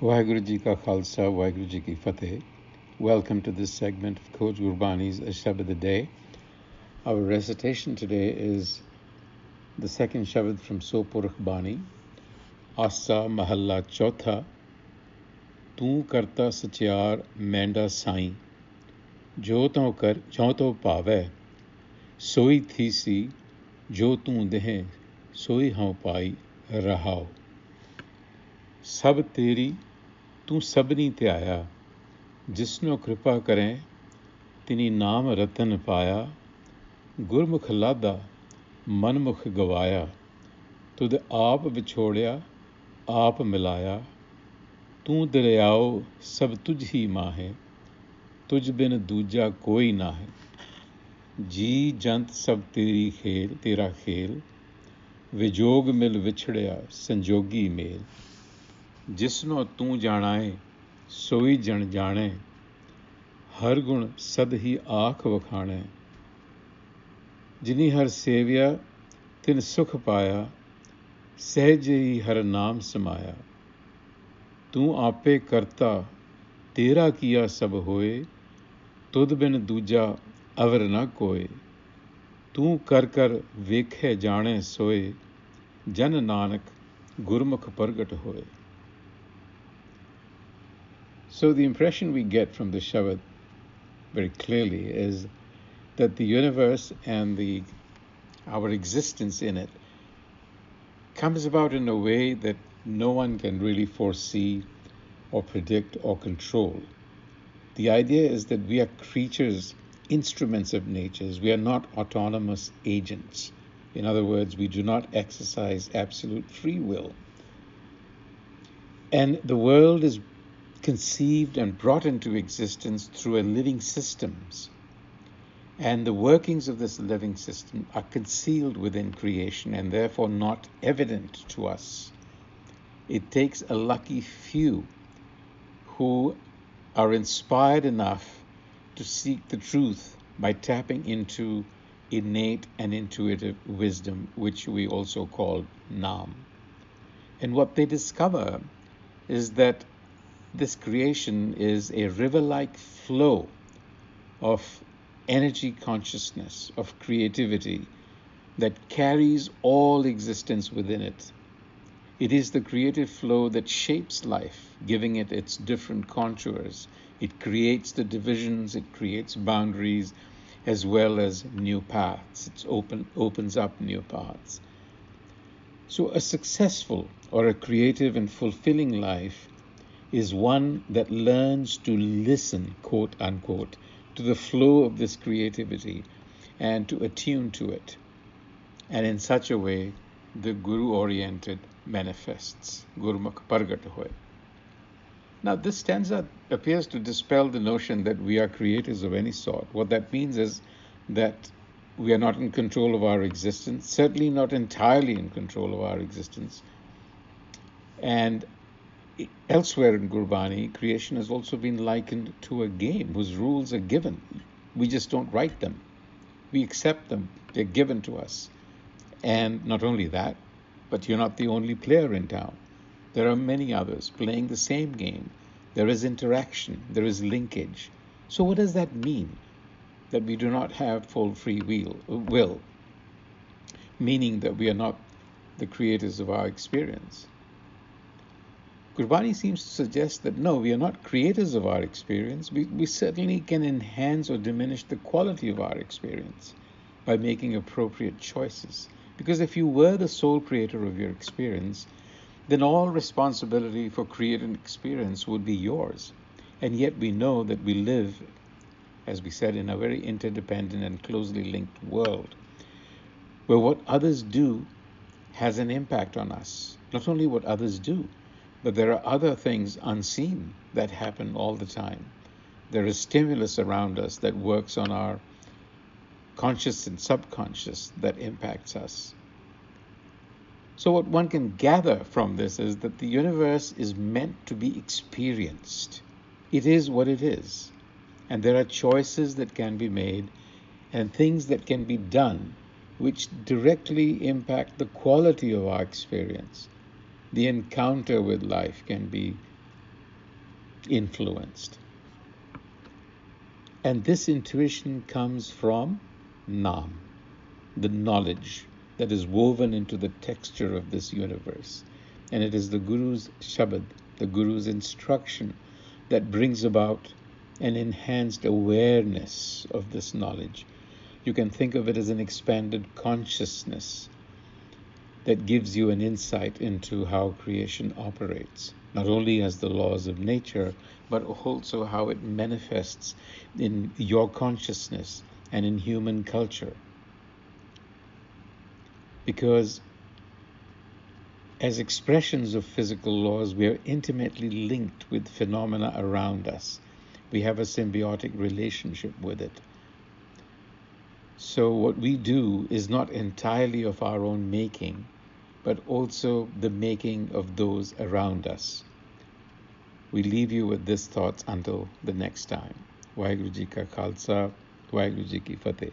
Waheguru Ji Ka Khalsa, Waheguru Ji Ki Fateh. Welcome to this segment of Coach Gurbani's a-sabad-a-day. Our recitation today is the second Shabad from Sopurukh Bani, Asa Mahalla Chotha, Tun Karata Sachiar Menda Sain, Jo to Pave, Soi Thisi, Jo Tu Dehe, Soi Hau Pai Rahao. Sab Teri, Tu Sabni Te Aya, जिसनो कृपा करें तिनी नाम रतन पाया गुरमुख लादा मनमुख गवाया तुद आप विछोड़िया आप मिलाया तू दरियाओ सब तुझ ही माहे तुझ बिन दूजा कोई ना है जी जंत सब तेरा खेल विजोग मिल विछड़िया संजोगी मेल जिसनो तू जानाए सोई जन जाने हर गुण सद ही आख वखाणे जिनी हर सेविया तिन सुख पाया सहज ही हर नाम समाया तू आपे करता तेरा किया सब होए तुद बिन दूजा अवर न कोय तू कर कर वेखे जाने सोए जन नानक गुरमुख प्रगट होए. So the impression we get from the Shabad very clearly is that the universe and our existence in it comes about in a way that no one can really foresee or predict or control. The idea is that we are creatures, instruments of nature. We are not autonomous agents. In other words, we do not exercise absolute free will. And the world is conceived and brought into existence through a living systems. And the workings of this living system are concealed within creation and therefore not evident to us. It takes a lucky few who are inspired enough to seek the truth by tapping into innate and intuitive wisdom, which we also call Nam. And what they discover is that this creation is a river-like flow of energy consciousness, of creativity that carries all existence within it. It is the creative flow that shapes life, giving it its different contours. It creates the divisions, it creates boundaries, as well as new paths. It opens up new paths. So a successful or a creative and fulfilling life is one that learns to listen, quote unquote, to the flow of this creativity and to attune to it. And in such a way, the Guru-oriented manifests. Gurmukh Pargat Hoy. Now, this stanza appears to dispel the notion that we are creators of any sort. What that means is that we are not in control of our existence, certainly not entirely in control of our existence. And elsewhere in Gurbani, creation has also been likened to a game whose rules are given. We just don't write them. We accept them. They're given to us. And not only that, but you're not the only player in town. There are many others playing the same game. There is interaction. There is linkage. So what does that mean? That we do not have full free will, meaning that we are not the creators of our experience. Gurbani seems to suggest that no, we are not creators of our experience. We certainly can enhance or diminish the quality of our experience by making appropriate choices. Because if you were the sole creator of your experience, then all responsibility for creating experience would be yours. And yet we know that we live, as we said, in a very interdependent and closely linked world, where what others do has an impact on us. Not only what others do, but there are other things unseen that happen all the time. There is stimulus around us that works on our conscious and subconscious that impacts us. So what one can gather from this is that the universe is meant to be experienced. It is what it is. And there are choices that can be made and things that can be done which directly impact the quality of our experience. The encounter with life can be influenced. And this intuition comes from Nam, the knowledge that is woven into the texture of this universe. And it is the Guru's Shabad, the Guru's instruction, that brings about an enhanced awareness of this knowledge. You can think of it as an expanded consciousness that gives you an insight into how creation operates, not only as the laws of nature, but also how it manifests in your consciousness and in human culture. Because as expressions of physical laws, we are intimately linked with phenomena around us. We have a symbiotic relationship with it. So what we do is not entirely of our own making, but also the making of those around us. We leave you with this thoughts until the next time. Waheguru Ji Ka Khalsa, Waheguru Ji Ki Fateh.